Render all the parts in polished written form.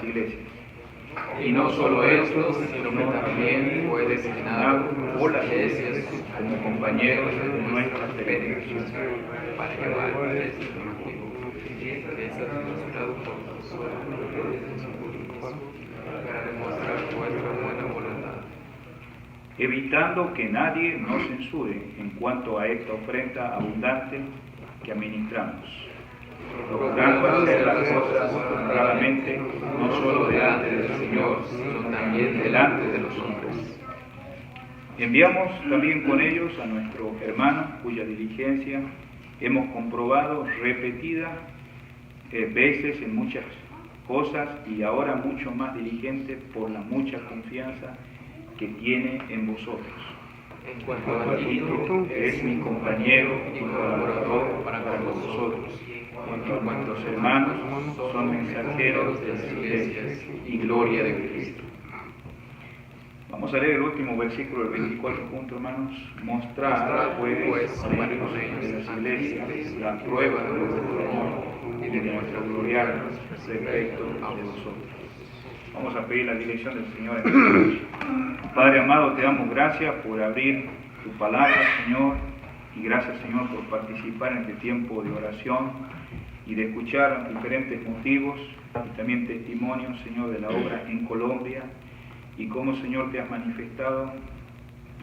iglesias. Y no solo esto, sino que también fue designado por las iglesias como compañeros de nuestras peregrinaciones para llevar este motivo que es administrado por nosotros para demostrar vuestra buena voluntad, evitando que nadie nos censure en cuanto a esta ofrenda abundante que administramos, procurando hacer las cosas honradamente, no solo delante del Señor, sino también delante de los hombres. Enviamos también con ellos a nuestro hermano, cuya diligencia hemos comprobado repetidas veces en muchas cosas y ahora mucho más diligente por la mucha confianza que tiene en vosotros. En cuanto a Tito, es mi compañero y colaborador para vosotros, en cuantos hermanos son mensajeros de las iglesias y gloria de Cristo. Vamos a leer el último versículo del 24 punto, hermanos. Mostrar, pues, a los de las iglesias la prueba de nuestro amor y de nuestro gloriar respecto a vosotros. Vamos a pedir la dirección del Señor en esta noche. Padre amado, te damos gracias por abrir tu palabra, Señor, y gracias, Señor, por participar en este tiempo de oración y de escuchar diferentes motivos y también testimonios, Señor, de la obra en Colombia y cómo, Señor, te has manifestado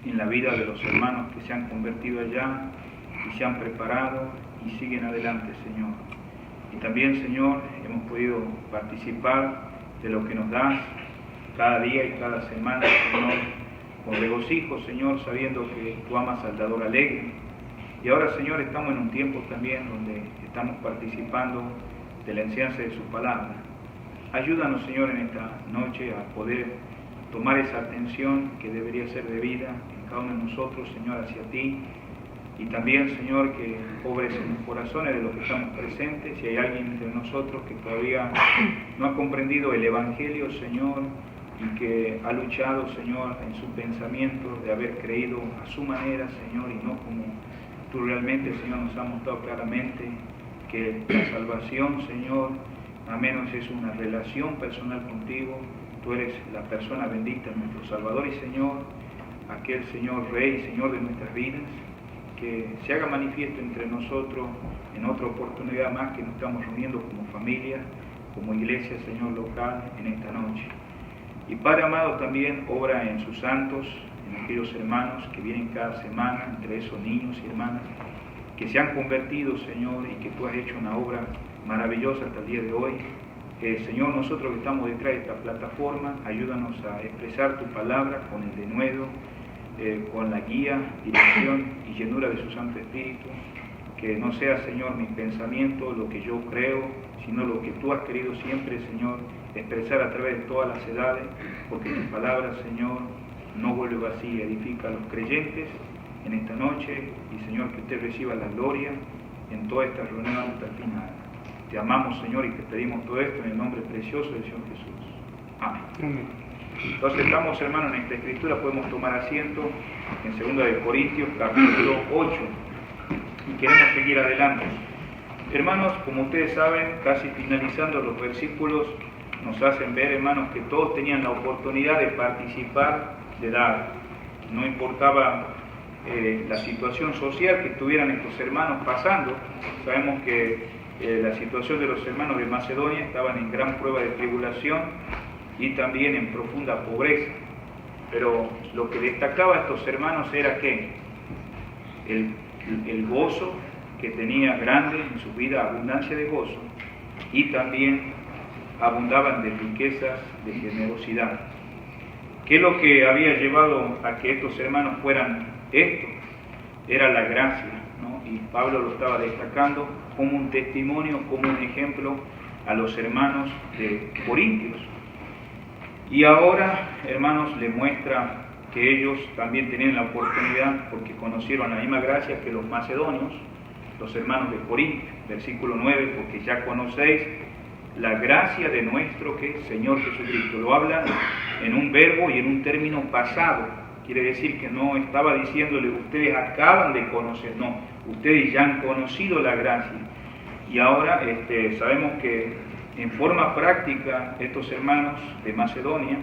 en la vida de los hermanos que se han convertido allá y se han preparado y siguen adelante, Señor. Y también, Señor, hemos podido participar de lo que nos das cada día y cada semana, Señor, con regocijo, Señor, sabiendo que tú amas al dador alegre. Y ahora, Señor, estamos en un tiempo también donde estamos participando de la enseñanza de su palabra. Ayúdanos, Señor, en esta noche a poder tomar esa atención que debería ser debida en cada uno de nosotros, Señor, hacia ti. Y también, Señor, que obres en los corazones de los que estamos presentes. Si hay alguien entre nosotros que todavía no ha comprendido el Evangelio, Señor, y que ha luchado, Señor, en su pensamiento de haber creído a su manera, Señor, y no como tú realmente, Señor, nos has mostrado claramente que la salvación, Señor, a menos es una relación personal contigo. Tú eres la persona bendita, nuestro Salvador y Señor, aquel Señor Rey, Señor de nuestras vidas, que se haga manifiesto entre nosotros en otra oportunidad más que nos estamos reuniendo como familia, como iglesia, Señor, local en esta noche. Y Padre amado, también obra en sus santos, en aquellos hermanos que vienen cada semana, entre esos niños y hermanas, que se han convertido, Señor, y que tú has hecho una obra maravillosa hasta el día de hoy. Señor, nosotros que estamos detrás de esta plataforma, ayúdanos a expresar tu palabra con el denuedo, con la guía, dirección y llenura de su Santo Espíritu. Que no sea, Señor, mi pensamiento, lo que yo creo, sino lo que tú has querido siempre, Señor, expresar a través de todas las edades, porque tu palabra, Señor, no vuelve vacía, edifica a los creyentes en esta noche, y, Señor, que usted reciba la gloria en toda esta reunión hasta el final. Te amamos, Señor, y te pedimos todo esto en el nombre precioso del Señor Jesús. Amén. Entonces estamos, hermanos, en esta escritura, podemos tomar asiento en 2 Corintios, capítulo 8, y queremos seguir adelante. Hermanos, como ustedes saben, casi finalizando los versículos, nos hacen ver, hermanos, que todos tenían la oportunidad de participar, de dar. No importaba la situación social que estuvieran estos hermanos pasando. Sabemos que la situación de los hermanos de Macedonia estaban en gran prueba de tribulación y también en profunda pobreza. Pero lo que destacaba a estos hermanos era que el gozo que tenía grande en su vida, abundancia de gozo, y también abundaban de riquezas, de generosidad. ¿Qué es lo que había llevado a que estos hermanos fueran esto? Era la gracia, ¿no? Y Pablo lo estaba destacando como un testimonio, como un ejemplo a los hermanos de Corintios. Y ahora, hermanos, le muestra que ellos también tenían la oportunidad, porque conocieron la misma gracia que los macedonios, los hermanos de Corintios. Versículo 9, porque ya conocéis la gracia de nuestro Señor Jesucristo. Lo habla en un verbo y en un término pasado. Quiere decir que no estaba diciéndole, ustedes acaban de conocer, no, ustedes ya han conocido la gracia. Y ahora sabemos que En forma práctica, estos hermanos de Macedonia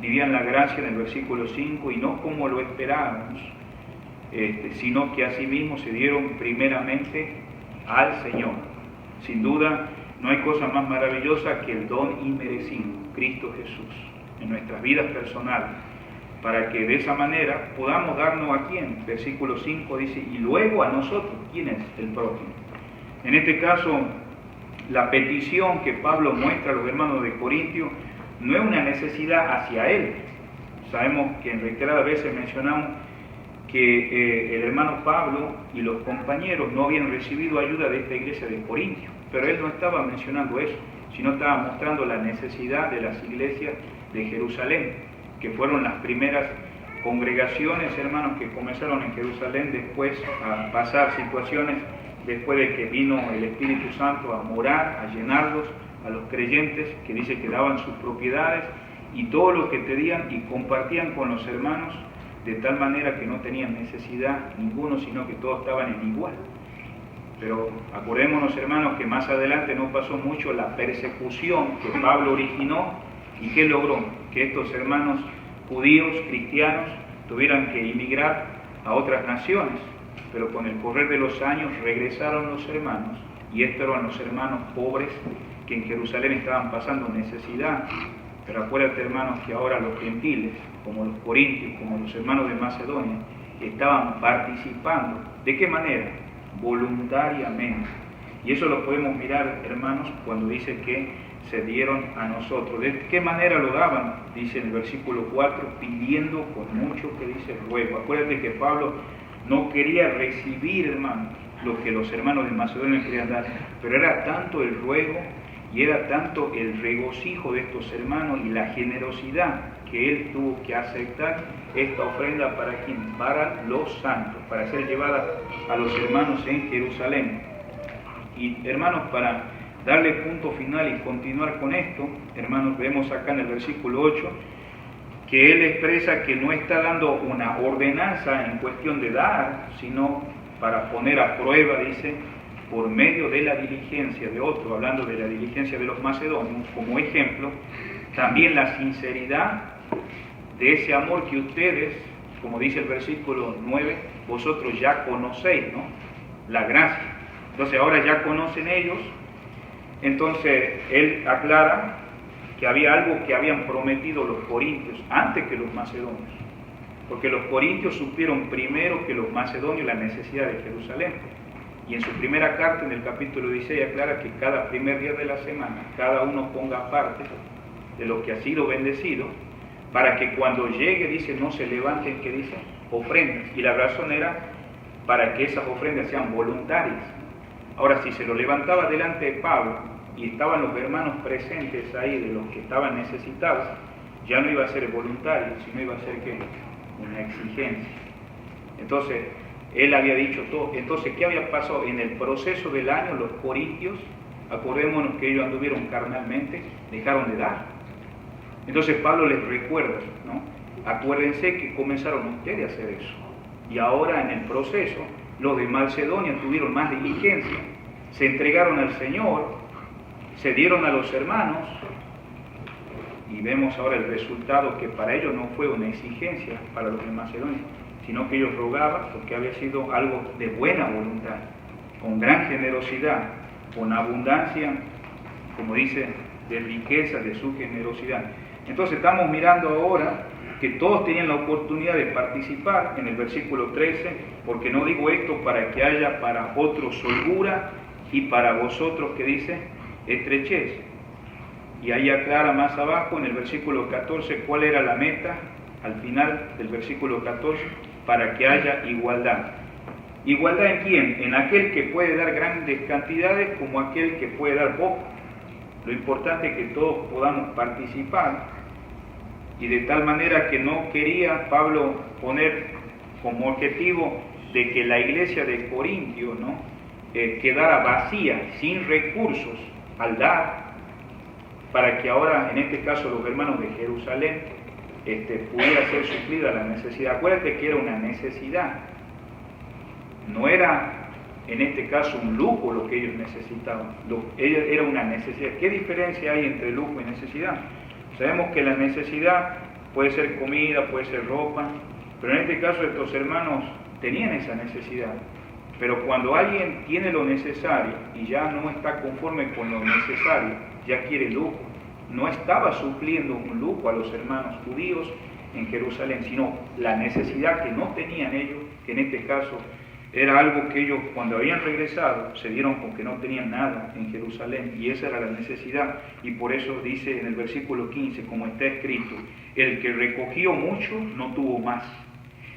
vivían la gracia en el versículo 5 y no como lo esperábamos, sino que asimismo se dieron primeramente al Señor. Sin duda, no hay cosa más maravillosa que el don inmerecido, Cristo Jesús, en nuestras vidas personales, para que de esa manera podamos darnos a quién. Versículo 5 dice, y luego a nosotros, ¿quién es el prójimo? En este caso, la petición que Pablo muestra a los hermanos de Corintio no es una necesidad hacia él. Sabemos que en reiteradas veces mencionamos que el hermano Pablo y los compañeros no habían recibido ayuda de esta iglesia de Corintio, pero él no estaba mencionando eso, sino estaba mostrando la necesidad de las iglesias de Jerusalén, que fueron las primeras congregaciones, hermanos, que comenzaron en Jerusalén después a pasar situaciones, después de que vino el Espíritu Santo a morar, a llenarlos, a los creyentes, que dice que daban sus propiedades y todo lo que tenían y compartían con los hermanos, de tal manera que no tenían necesidad ninguno, sino que todos estaban en igual. Pero acordémonos, hermanos, que más adelante no pasó mucho la persecución que Pablo originó y que logró que estos hermanos judíos, cristianos, tuvieran que emigrar a otras naciones. Pero con el correr de los años regresaron los hermanos, y estos eran los hermanos pobres que en Jerusalén estaban pasando necesidad. Pero acuérdate, hermanos, que ahora los gentiles, como los corintios, como los hermanos de Macedonia, estaban participando. ¿De qué manera? Voluntariamente. Y eso lo podemos mirar, hermanos, cuando dice que se dieron a nosotros. ¿De qué manera lo daban? Dice en el versículo 4, pidiendo con mucho, que dice, ruego. Acuérdate que Pablo no quería recibir, hermanos, lo que los hermanos de Macedonia querían dar, pero era tanto el ruego y era tanto el regocijo de estos hermanos y la generosidad que él tuvo que aceptar esta ofrenda para quién, para los santos, para ser llevada a los hermanos en Jerusalén. Y hermanos, para darle punto final y continuar con esto, hermanos, vemos acá en el versículo 8 que él expresa que no está dando una ordenanza en cuestión de dar, sino para poner a prueba, dice, por medio de la diligencia de otros, hablando de la diligencia de los macedonios, como ejemplo, también la sinceridad de ese amor que ustedes, como dice el versículo 9, vosotros ya conocéis, ¿no? La gracia. Entonces ahora ya conocen ellos, entonces él aclara que había algo que habían prometido los corintios antes que los macedonios, porque los corintios supieron primero que los macedonios la necesidad de Jerusalén. Y en su primera carta, en el capítulo 16, aclara que cada primer día de la semana, cada uno ponga parte de lo que ha sido bendecido, para que cuando llegue, dice, no se levanten, que dice, ofrendas. Y la razón era para que esas ofrendas sean voluntarias. Ahora, si se lo levantaba delante de Pablo, y estaban los hermanos presentes ahí, de los que estaban necesitados, ya no iba a ser voluntario, sino iba a ser, ¿qué? Una exigencia. Entonces, él había dicho todo. Entonces, ¿qué había pasado? En el proceso del año, los corintios, acordémonos que ellos anduvieron carnalmente, dejaron de dar. Entonces Pablo les recuerda, ¿no? Acuérdense que comenzaron ustedes a hacer eso. Y ahora en el proceso, los de Macedonia tuvieron más diligencia, se entregaron al Señor, se dieron a los hermanos, y vemos ahora el resultado, que para ellos no fue una exigencia para los de Macedonia, sino que ellos rogaban porque había sido algo de buena voluntad, con gran generosidad, con abundancia, como dice, de riqueza de su generosidad. Entonces estamos mirando ahora que todos tenían la oportunidad de participar en el versículo 13, porque no digo esto para que haya para otros holgura y para vosotros, que dice, estrechez. Y ahí aclara más abajo en el versículo 14 cuál era la meta, al final del versículo 14, para que haya igualdad. ¿Igualdad en quién? En aquel que puede dar grandes cantidades como aquel que puede dar poco. Lo importante es que todos podamos participar, y de tal manera que no quería Pablo poner como objetivo de que la iglesia de Corintio, ¿no? Quedara vacía, sin recursos al dar, para que ahora, en este caso, los hermanos de Jerusalén pudiera ser suplida la necesidad. Acuérdate que era una necesidad, no era en este caso un lujo lo que ellos necesitaban. Era una necesidad. ¿Qué diferencia hay entre lujo y necesidad? Sabemos que la necesidad puede ser comida, puede ser ropa, pero en este caso estos hermanos tenían esa necesidad. Pero cuando alguien tiene lo necesario y ya no está conforme con lo necesario, ya quiere lujo. No estaba supliendo un lujo a los hermanos judíos en Jerusalén, sino la necesidad que no tenían ellos, que en este caso era algo que ellos cuando habían regresado se dieron con que no tenían nada en Jerusalén, y esa era la necesidad. Y por eso dice en el versículo 15, como está escrito, el que recogió mucho no tuvo más,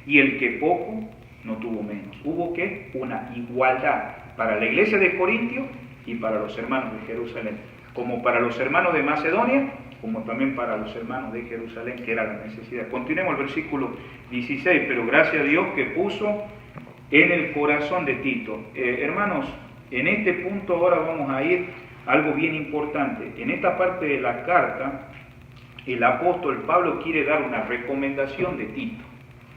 y el que poco no tuvo menos. Hubo que una igualdad para la iglesia de Corintio y para los hermanos de Jerusalén, como para los hermanos de Macedonia, como también para los hermanos de Jerusalén, que era la necesidad. Continuemos el versículo 16, pero gracias a Dios que puso en el corazón de Tito. Hermanos, en este punto ahora vamos a ir a algo bien importante. En esta parte de la carta, el apóstol Pablo quiere dar una recomendación de Tito,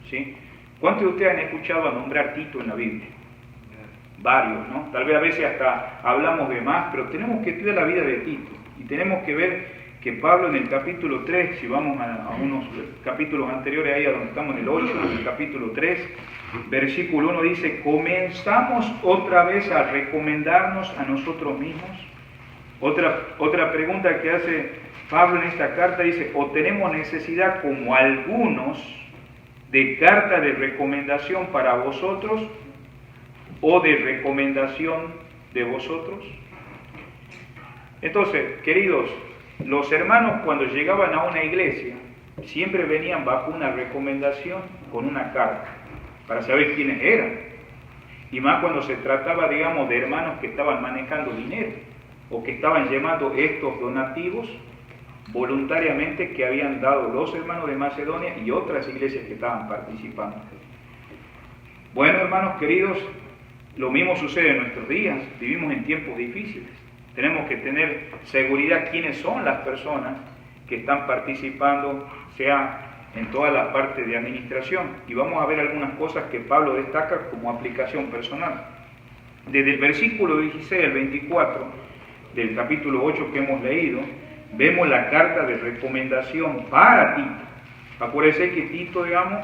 ¿sí? ¿Cuántos de ustedes han escuchado a nombrar Tito en la Biblia? Varios, ¿no? Tal vez a veces hasta hablamos de más, pero tenemos que estudiar la vida de Tito y tenemos que ver que Pablo en el capítulo 3, si vamos a unos capítulos anteriores ahí a donde estamos en el 8, en el capítulo 3, versículo 1 dice, comenzamos otra vez a recomendarnos a nosotros mismos. Otra pregunta que hace Pablo en esta carta dice, o tenemos necesidad como algunos de carta de recomendación para vosotros o de recomendación de vosotros. Entonces, queridos, los hermanos cuando llegaban a una iglesia siempre venían bajo una recomendación con una carta para saber quiénes eran, y más cuando se trataba, digamos, de hermanos que estaban manejando dinero o que estaban llevando estos donativos voluntariamente que habían dado los hermanos de Macedonia y otras iglesias que estaban participando. Bueno, hermanos queridos, lo mismo sucede en nuestros días. Vivimos en tiempos difíciles. Tenemos que tener seguridad quiénes son las personas que están participando, sea en toda la parte de administración. Y vamos a ver algunas cosas que Pablo destaca como aplicación personal. Desde el versículo 16 al 24 del capítulo 8 que hemos leído, vemos la carta de recomendación para Tito. Acuérdense que Tito, digamos,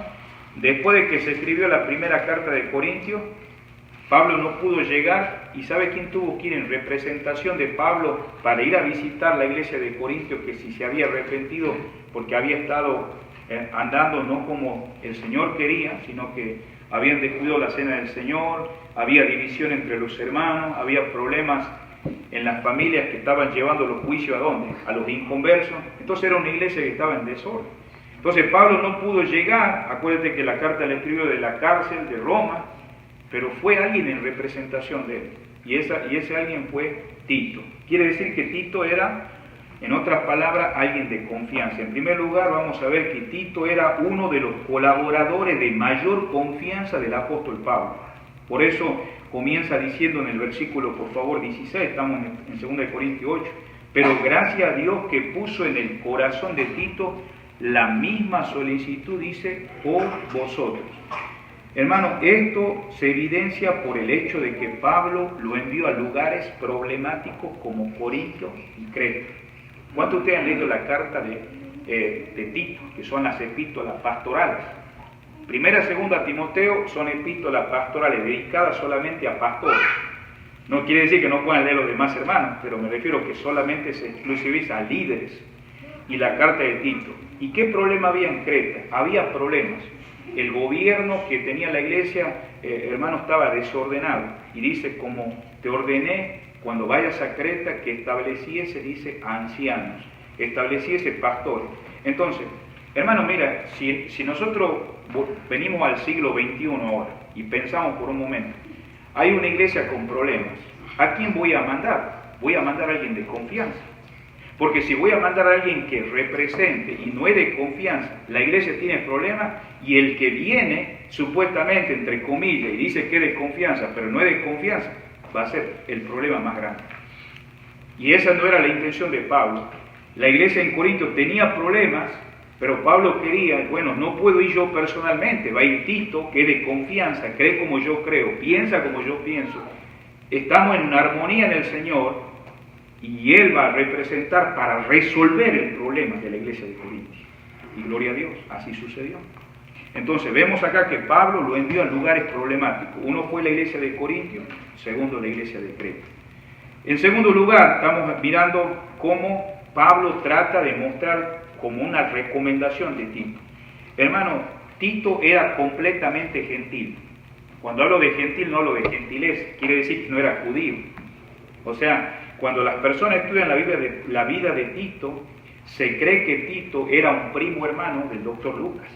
después de que se escribió la primera carta de Corintios, Pablo no pudo llegar, y ¿sabe quién tuvo que ir en representación de Pablo para ir a visitar la iglesia de Corintios, que si se había arrepentido porque había estado andando no como el Señor quería, sino que habían descuidado la cena del Señor, había división entre los hermanos, había problemas en las familias que estaban llevando los juicios ¿a dónde? A los inconversos. Entonces era una iglesia que estaba en desorden. Entonces Pablo no pudo llegar, acuérdate que la carta la escribió de la cárcel de Roma, pero fue alguien en representación de él, y ese alguien fue Tito. Quiere decir que Tito era, en otras palabras, alguien de confianza. En primer lugar, vamos a ver que Tito era uno de los colaboradores de mayor confianza del apóstol Pablo. Por eso comienza diciendo en el versículo, por favor, 16, estamos en 2 Corintios 8, pero gracias a Dios que puso en el corazón de Tito la misma solicitud, dice, por vosotros. Hermano, esto se evidencia por el hecho de que Pablo lo envió a lugares problemáticos como Corinto y Creta. ¿Cuántos de ustedes han leído la carta de Tito, que son las epístolas pastorales? Primera y segunda Timoteo son epístolas pastorales dedicadas solamente a pastores. No quiere decir que no puedan leer los demás hermanos, pero me refiero que solamente se exclusiviza a líderes. Y la carta de Tito. ¿Y qué problema había en Creta? Había problemas. El gobierno que tenía la iglesia, hermano, estaba desordenado. Y dice, como te ordené cuando vayas a Creta, que estableciese, dice, ancianos, estableciese pastores. Entonces, hermano, mira, si nosotros venimos al siglo XXI ahora y pensamos por un momento, hay una iglesia con problemas, ¿a quién voy a mandar? Voy a mandar a alguien de confianza. Porque si voy a mandar a alguien que represente y no es de confianza, la iglesia tiene problemas, y el que viene, supuestamente, entre comillas, y dice que es de confianza, pero no es de confianza, va a ser el problema más grande. Y esa no era la intención de Pablo. La iglesia en Corinto tenía problemas, Pero Pablo quería, bueno, no puedo ir yo personalmente, va a ir Tito, que es de confianza, cree como yo creo, piensa como yo pienso. Estamos en una armonía en el Señor y Él va a representar para resolver el problema de la iglesia de Corintios. Y gloria a Dios, así sucedió. Entonces vemos acá que Pablo lo envió a lugares problemáticos. Uno fue la iglesia de Corintios, segundo la iglesia de Creta. En segundo lugar, estamos mirando cómo Pablo trata de mostrar como una recomendación de Tito. Hermano, Tito era completamente gentil. Cuando hablo de gentil, no hablo de gentilez, quiere decir que no era judío. O sea, cuando las personas estudian la vida de Tito, se cree que Tito era un primo hermano del doctor Lucas.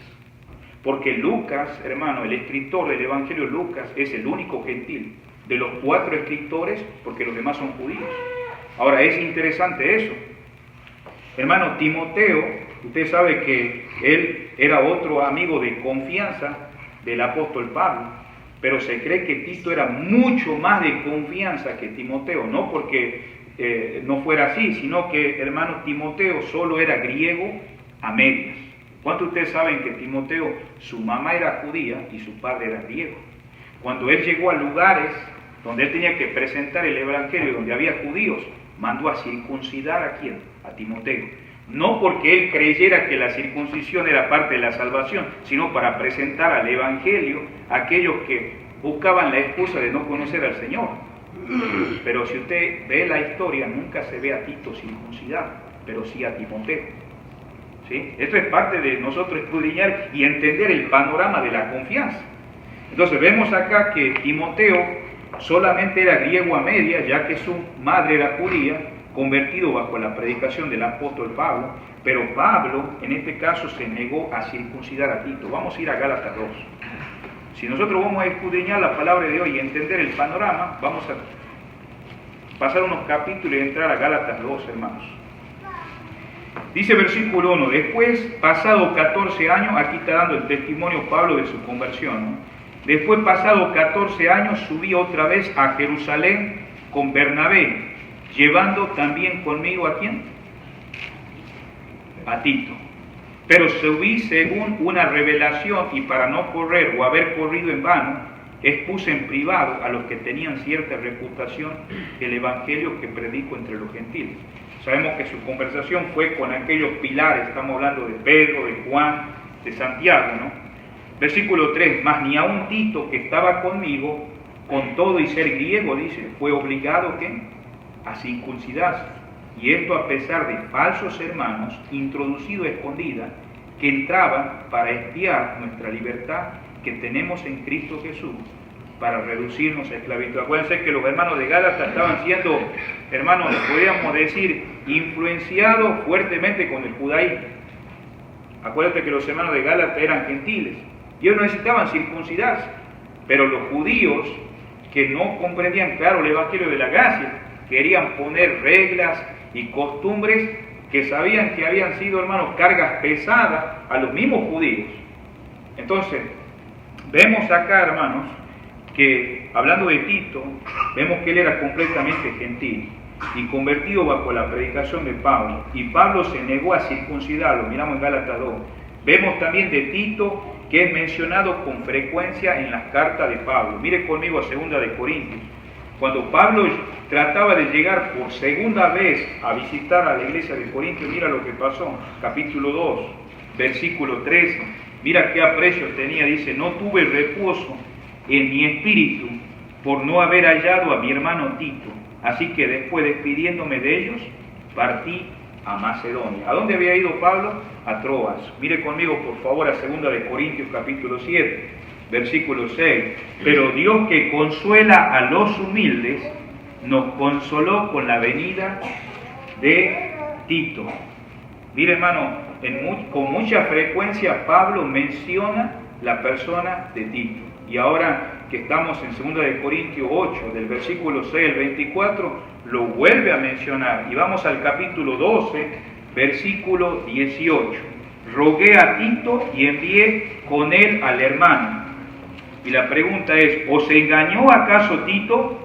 Porque Lucas, hermano, el escritor del Evangelio Lucas, es el único gentil de los 4 escritores, porque los demás son judíos. Ahora, es interesante eso. Hermano, Timoteo, usted sabe que él era otro amigo de confianza del apóstol Pablo, pero se cree que Tito era mucho más de confianza que Timoteo, no porque no fuera así, sino que, hermano, Timoteo solo era griego a medias. ¿Cuántos de ustedes saben que Timoteo, su mamá era judía y su padre era griego? Cuando él llegó a lugares donde él tenía que presentar el Evangelio, donde había judíos, mandó a circuncidar ¿a quién? A Timoteo. No porque él creyera que la circuncisión era parte de la salvación, sino para presentar al Evangelio a aquellos que buscaban la excusa de no conocer al Señor. Pero si usted ve la historia, nunca se ve a Tito circuncidado, pero sí a Timoteo. ¿Sí? Esto es parte de nosotros escudriñar y entender el panorama de la confianza. Entonces vemos acá que Timoteo solamente era griego a media, ya que su madre era judía, convertido bajo la predicación del apóstol Pablo, pero Pablo en este caso se negó a circuncidar a Tito. Vamos a ir a Gálatas 2. Si nosotros vamos a escudriñar la palabra de hoy y entender el panorama, vamos a pasar unos capítulos y entrar a Gálatas 2, hermanos. Dice versículo 1, después, pasado 14 años, aquí está dando el testimonio Pablo de su conversión, ¿no? Después, pasado 14 años, subí otra vez a Jerusalén con Bernabé, llevando también conmigo ¿a quién? A Tito. Pero subí según una revelación y para no correr o haber corrido en vano, expuse en privado a los que tenían cierta reputación el evangelio que predico entre los gentiles. Sabemos que su conversación fue con aquellos pilares, estamos hablando de Pedro, de Juan, de Santiago, ¿no? Versículo 3, mas ni aun Tito, que estaba conmigo, con todo y ser griego, dice, fue obligado, ¿qué? A circuncidarse. Y esto a pesar de falsos hermanos, introducidos a escondida, que entraban para espiar nuestra libertad que tenemos en Cristo Jesús, para reducirnos a esclavitud. Acuérdense que los hermanos de Gálatas estaban siendo, hermanos, podríamos decir, influenciados fuertemente con el judaísmo. Acuérdate que los hermanos de Gálatas eran gentiles y ellos necesitaban circuncidarse, pero los judíos que no comprendían claro el evangelio de la gracia querían poner reglas y costumbres que sabían que habían sido, hermanos, cargas pesadas a los mismos judíos. Entonces, vemos acá, hermanos, que hablando de Tito, vemos que él era completamente gentil y convertido bajo la predicación de Pablo, y Pablo se negó a circuncidarlo, miramos en Gálatas 2. Vemos también de Tito que es mencionado con frecuencia en las cartas de Pablo. Mire conmigo a 2 de Corintios. Cuando Pablo trataba de llegar por segunda vez a visitar a la iglesia de Corintios, mira lo que pasó, capítulo 2, versículo 13, mira qué aprecio tenía, dice, no tuve reposo en mi espíritu por no haber hallado a mi hermano Tito, así que después despidiéndome de ellos, partí a Macedonia. ¿A dónde había ido Pablo? A Troas. Mire conmigo por favor a 2 de Corintios capítulo 7, versículo 6. Pero Dios que consuela a los humildes, nos consoló con la venida de Tito. Mire hermano, con mucha frecuencia Pablo menciona la persona de Tito. Y ahora que estamos en 2 de Corintios 8, del versículo 6 al 24, lo vuelve a mencionar. Y vamos al capítulo 12, versículo 18. Rogué a Tito y envié con él al hermano. Y la pregunta es, ¿os engañó acaso Tito?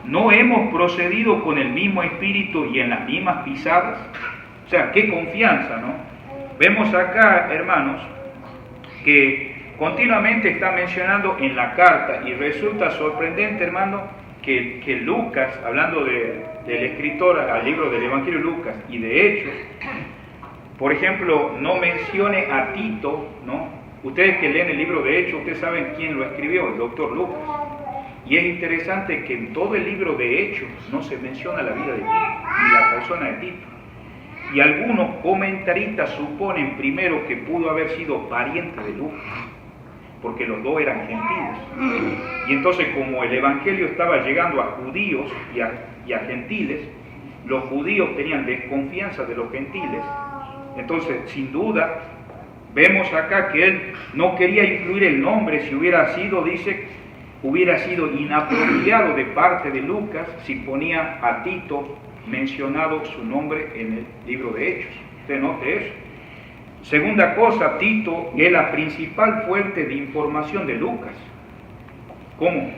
¿No hemos procedido con el mismo espíritu y en las mismas pisadas? O sea, qué confianza, ¿no? vemos acá, hermanos, que continuamente está mencionando en la carta, y resulta sorprendente, hermano, que Lucas, hablando del escritor al libro del Evangelio de Lucas y de Hechos, por ejemplo, no mencione a Tito, ¿no? Ustedes que leen el libro de Hechos, ustedes saben quién lo escribió, el doctor Lucas. Y es interesante que en todo el libro de Hechos no se menciona la vida de Tito, ni la persona de Tito. Y algunos comentaristas suponen primero que pudo haber sido pariente de Lucas, porque los dos eran gentiles. Y entonces, como el Evangelio estaba llegando a judíos y a gentiles, los judíos tenían desconfianza de los gentiles. Entonces, sin duda, vemos acá que él no quería incluir el nombre. Si hubiera sido, dice, hubiera sido inapropiado de parte de Lucas si ponía a Tito mencionado su nombre en el libro de Hechos. Usted note eso. Segunda cosa, Tito es la principal fuente de información de Lucas. ¿Cómo?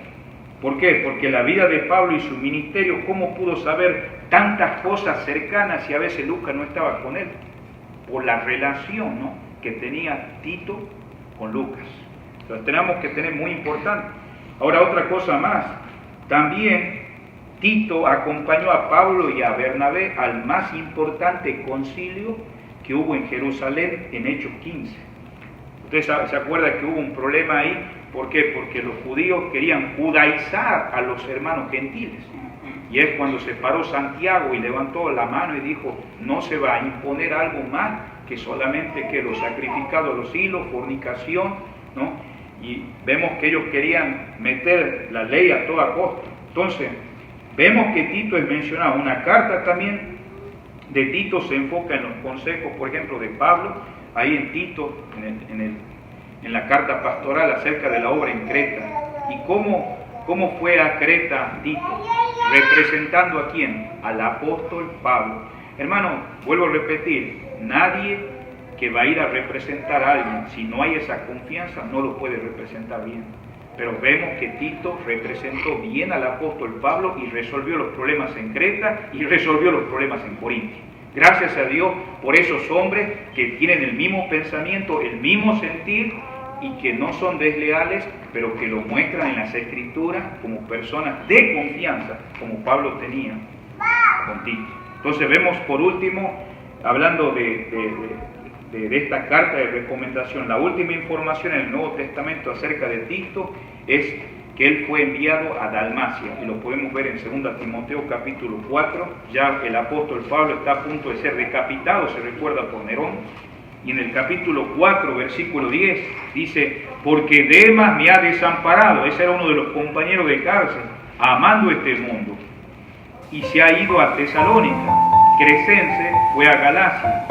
¿Por qué? Porque la vida de Pablo y su ministerio, ¿cómo pudo saber tantas cosas cercanas si a veces Lucas no estaba con él? Por la relación, ¿no?, que tenía Tito con Lucas. Entonces tenemos que tener muy importante. Ahora, otra cosa más, también Tito acompañó a Pablo y a Bernabé al más importante concilio que hubo en Jerusalén en Hechos 15. Ustedes se acuerdan que hubo un problema ahí. ¿Por qué? Porque los judíos querían judaizar a los hermanos gentiles. Y es cuando se paró Santiago y levantó la mano y dijo, no se va a imponer algo más que solamente que los sacrificados a los ídolos, fornicación, ¿no? Y vemos que ellos querían meter la ley a toda costa. Entonces, vemos que Tito es mencionado. Una carta también de Tito se enfoca en los consejos, por ejemplo, de Pablo, ahí en Tito, en la carta pastoral acerca de la obra en Creta. ¿Y cómo fue a Creta Tito? ¿Representando a quién? Al apóstol Pablo. Hermano, vuelvo a repetir, nadie que va a ir a representar a alguien, si no hay esa confianza, no lo puede representar bien. Pero vemos que Tito representó bien al apóstol Pablo y resolvió los problemas en Creta y resolvió los problemas en Corinto. Gracias a Dios por esos hombres que tienen el mismo pensamiento, el mismo sentir y que no son desleales, pero que lo muestran en las Escrituras como personas de confianza, como Pablo tenía con Tito. Entonces vemos por último, hablando de esta carta de recomendación, la última información en el Nuevo Testamento acerca de Tito es que él fue enviado a Dalmacia, y lo podemos ver en 2 Timoteo capítulo 4, ya el apóstol Pablo está a punto de ser decapitado, se recuerda, por Nerón, y en el capítulo 4, versículo 10, dice, porque Demas me ha desamparado, ese era uno de los compañeros de cárcel, amando este mundo, y se ha ido a Tesalónica. Crescense fue a Galacia,